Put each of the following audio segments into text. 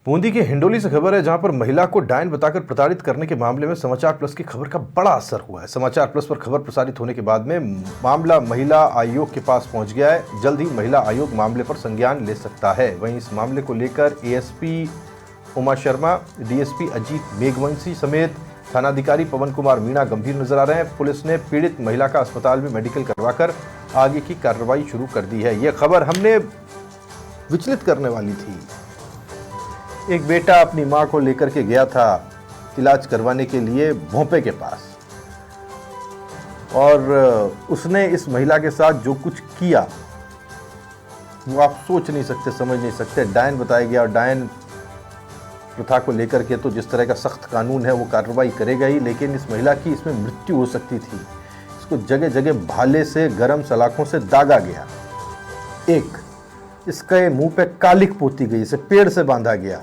बूंदी के हिंडोली से खबर है, जहां पर महिला को डायन बताकर प्रताड़ित करने के मामले में समाचार प्लस की खबर का बड़ा असर हुआ है। समाचार प्लस पर खबर प्रसारित होने के बाद में मामला महिला आयोग के पास पहुंच गया है। जल्द ही महिला आयोग मामले पर संज्ञान ले सकता है। वहीं इस मामले को लेकर एएसपी उमा शर्मा, डीएसपी अजीत मेघवंशी समेत थानाधिकारी पवन कुमार मीणा गंभीर नजर आ रहे हैं। पुलिस ने पीड़ित महिला का अस्पताल में मेडिकल करवाकर आगे की कार्रवाई शुरू कर दी है। यह खबर हमने विचलित करने वाली थी। एक बेटा अपनी मां को लेकर के गया था इलाज करवाने के लिए भोंपे के पास, और उसने इस महिला के साथ जो कुछ किया वो आप सोच नहीं सकते, समझ नहीं सकते। डायन बताया गया, और डायन प्रथा को लेकर के तो जिस तरह का सख्त कानून है वो कार्रवाई करेगा ही, लेकिन इस महिला की इसमें मृत्यु हो सकती थी। इसको जगह जगह भाले से, गरम सलाखों से दागा गया। एक इसके मुंह पे कालिक पोती गई, इसे पेड़ से बांधा गया,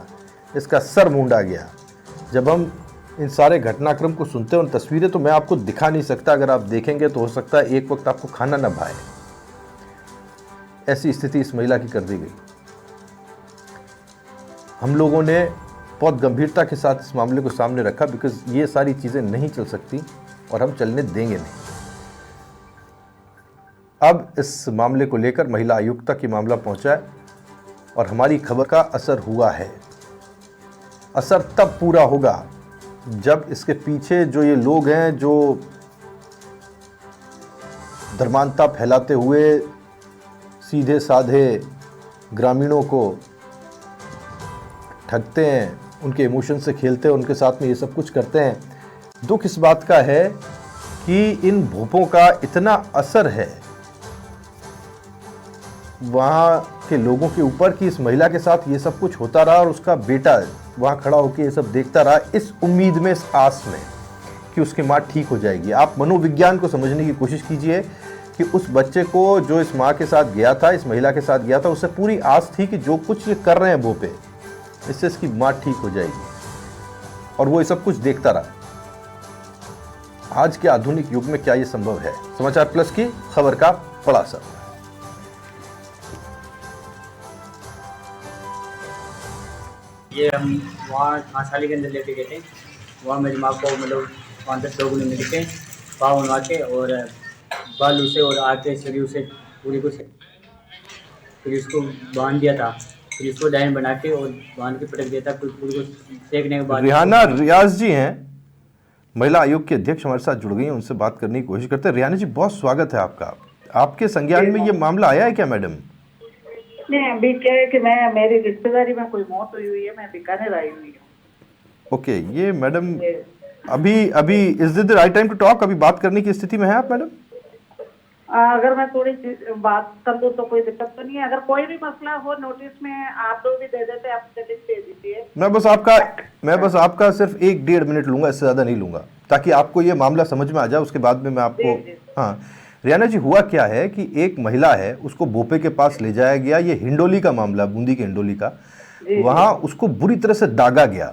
इसका सर मूंडा गया। जब हम इन सारे घटनाक्रम को सुनते हैं, उन तस्वीरें तो मैं आपको दिखा नहीं सकता। अगर आप देखेंगे तो हो सकता है एक वक्त आपको खाना न भाए। ऐसी स्थिति इस महिला की कर दी गई। हम लोगों ने बहुत गंभीरता के साथ इस मामले को सामने रखा, बिकॉज ये सारी चीज़ें नहीं चल सकती और हम चलने देंगे नहीं। अब इस मामले को लेकर महिला आयुक्त तक ये मामला पहुंचा है और हमारी खबर का असर हुआ है। असर तब पूरा होगा जब इसके पीछे जो ये लोग हैं, जो धर्मांधता फैलाते हुए सीधे साधे ग्रामीणों को ठगते हैं, उनके इमोशन से खेलते हैं, उनके साथ में ये सब कुछ करते हैं। दुख इस बात का है कि इन भूपों का इतना असर है वहाँ के लोगों के ऊपर कि इस महिला के साथ ये सब कुछ होता रहा और उसका बेटा वहाँ खड़ा होकर ये सब देखता रहा, इस उम्मीद में, इस आस में कि उसकी माँ ठीक हो जाएगी। आप मनोविज्ञान को समझने की कोशिश कीजिए कि उस बच्चे को जो इस माँ के साथ गया था, इस महिला के साथ गया था, उससे पूरी आस थी कि जो कुछ ये कर रहे हैं वो पे, इससे इसकी माँ ठीक हो जाएगी, और वो ये सब कुछ देखता रहा। आज के आधुनिक युग में क्या ये संभव है? समाचार प्लस की खबर का बड़ा असर। ये हम वहाँ घासाली के अंदर लेके गए थे। वहाँ मेरी माँ को मतलब 5-10 लोगों ने मिल के पाँव बनवा के और बालू से और आटे सरियों से पूरी को फिर इसको बांध दिया था। फिर इसको डायन बना के और बांध के पटक दिया था। फिर पूरी को सेकने के बाद रिहाना रियाज जी हैं, महिला आयोग के अध्यक्ष, हमारे साथ जुड़ गई हैं। उनसे बात करने की कोशिश करते हैं। रिहाना जी, बहुत स्वागत है आपका। आपके संज्ञान में ये मामला आया है क्या मैडम? नहीं, अभी क्या है कि मेरी रिश्तेदारी में कोई मौत हुई है, मैं बीकानेर आई हुई हूँ। ओके, ये मैडम अभी is this the right time to talk? अभी बात करने की स्थिति में है आप मैडम? अगर मैं थोड़ी बात कर दूँ तो कोई दिक्कत तो नहीं है। अगर कोई भी मसला हो नोटिस में आप लोग भी दे देते, आप दे दीजिए। मैं बस आपका सिर्फ 1-1.5 मिनट लूंगा, इससे ज्यादा नहीं लूंगा, ताकि आपको ये मामला समझ में आ जाए। उसके बाद में मैं आपको हाँ रियाना जी, हुआ क्या है कि एक महिला है, उसको भोपे के पास ले जाया गया। ये हिंडोली का मामला, बूंदी के हिंडोली का। वहां उसको बुरी तरह से दागा गया,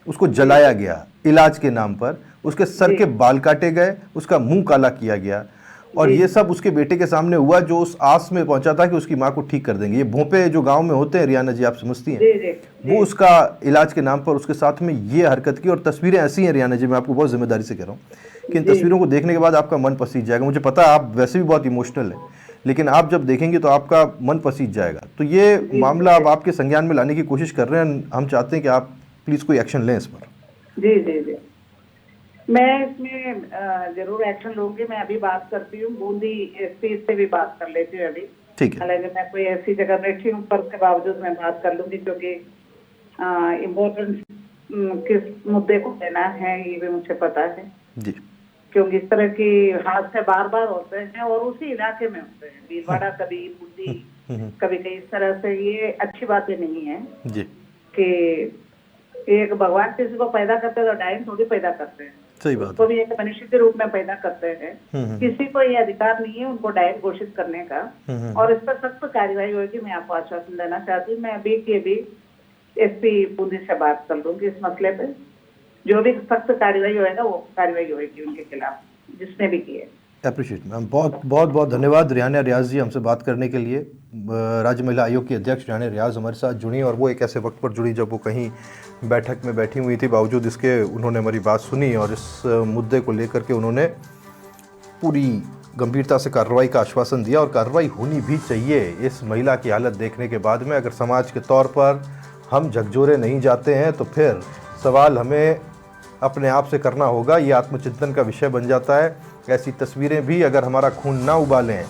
उसको जलाया गया इलाज के नाम पर। उसके सर के बाल काटे गए, उसका मुंह काला किया गया, और ये सब उसके बेटे के सामने हुआ, जो उस आस में पहुंचा था कि उसकी माँ को ठीक कर देंगे। ये भोपे जो गांव में होते हैं, रियाना जी आप समझती हैं, वो उसका इलाज के नाम पर उसके साथ में ये हरकत की। और तस्वीरें ऐसी हैं रियाना जी, मैं आपको बहुत जिम्मेदारी से कह रहा हूँ कि इन तस्वीरों को देखने के बाद आपका मन पसीज जाएगा। मुझे पता है आप वैसे भी बहुत इमोशनल है, लेकिन आप जब देखेंगे तो आपका मन पसीज जाएगा। तो ये मामला अब आपके संज्ञान में लाने की कोशिश कर रहे हैं। हम चाहते हैं कि आप प्लीज कोई एक्शन लें इस पर। जी जी जी, मैं इसमें जरूर एक्शन लूंगी। मैं अभी बात करती हूँ, बूंदी एसपी से भी बात कर लेती हूँ अभी। ठीक है। हालांकि मैं कोई ऐसी जगह बैठी हूँ, पर के बावजूद मैं बात कर लूंगी, क्योंकि इम्पोर्टेंस किस मुद्दे को देना है ये भी मुझे पता है जी, क्योंकि इस तरह की हादसे बार बार होते हैं और उसी इलाके में होते हैं। भीलवाड़ा, कभी बूंदी, कभी कहीं। इस तरह से ये अच्छी बातें नहीं है जी कि एक भगवान किसी को पैदा करते हैं तो डायन थोड़ी पैदा करते हैं। सही बात उसको भी एक मनुष्य के रूप में पैदा करते हैं। किसी को ये अधिकार नहीं है उनको डायन घोषित करने का, और इस पर सख्त कार्रवाई होगी। मैं आपको आश्वासन देना चाहती हूँ। मैं अभी के भी एसपी बूंदी से बात कर लूंगी इस मसले पे। जो भी सख्त कार्रवाई होएगा वो कार्रवाई होगी उनके खिलाफ, जिसने भी की है। अप्रिशिएट मैम, बहुत बहुत बहुत धन्यवाद रियाना रियाज जी हमसे बात करने के लिए। राज्य महिला आयोग की अध्यक्ष रियाना रियाज हमारे साथ जुड़ी, और वो एक ऐसे वक्त पर जुड़ी जब वो कहीं बैठक में बैठी हुई थी, बावजूद इसके उन्होंने हमारी बात सुनी और इस मुद्दे को लेकर के उन्होंने पूरी गंभीरता से कार्रवाई का आश्वासन दिया, और कार्रवाई होनी भी चाहिए इस महिला की हालत देखने के बाद में। अगर समाज के तौर पर हम झकझोरे नहीं जाते हैं तो फिर सवाल हमें अपने आप से करना होगा, ये आत्मचिंतन का विषय बन जाता है। ऐसी तस्वीरें भी अगर हमारा खून ना उबालें,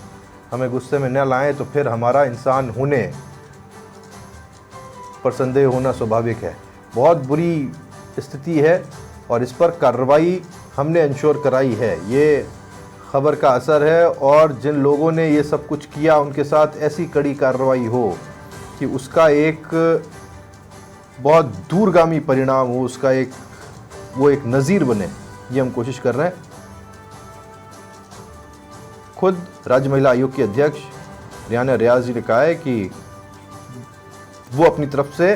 हमें गुस्से में न लाएं, तो फिर हमारा इंसान होने पर संदेह होना स्वाभाविक है। बहुत बुरी स्थिति है और इस पर कार्रवाई हमने इंश्योर कराई है। ये खबर का असर है, और जिन लोगों ने ये सब कुछ किया उनके साथ ऐसी कड़ी कार्रवाई हो कि उसका एक बहुत दूरगामी परिणाम हो, उसका वो एक नज़ीर बने, ये हम कोशिश कर रहे हैं। खुद राज्य महिला आयोग की अध्यक्ष रियाना रियाज जी ने कहा है कि वो अपनी तरफ से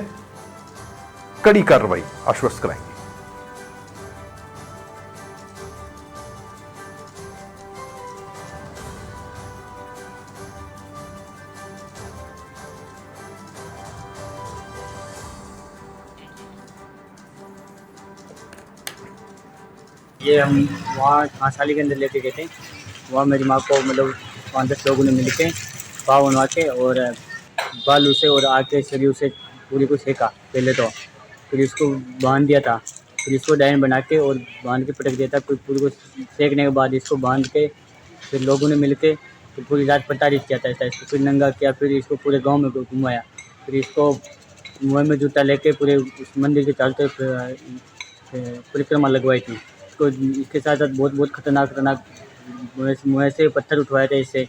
कड़ी कार्रवाई आश्वस्त कराएंगे। ये हम वहाँ घासाली के अंदर लेके गए थे। वहाँ मेरी माँ को मतलब 5-10 लोगों ने मिल के पाव बनवा के और बालू से और आग के सरियों से पूरी को सेका पहले तो, फिर इसको बांध दिया था, फिर इसको डायन बना के और बांध के पटक दिया था। फिर पूरी को सेकने के बाद इसको बांध के फिर लोगों ने मिल के फिर पूरी रात प्रताड़ित किया था इसको, फिर नंगा किया, फिर इसको पूरे गाँव में घुमाया, फिर इसको मुँह में जूता लेके पूरे उस मंदिर के चारों तरफ परिक्रमा लगवाई थी। इसको इसके साथ साथ बहुत खतरनाक मुँह से पत्थर उठवाए थे इससे,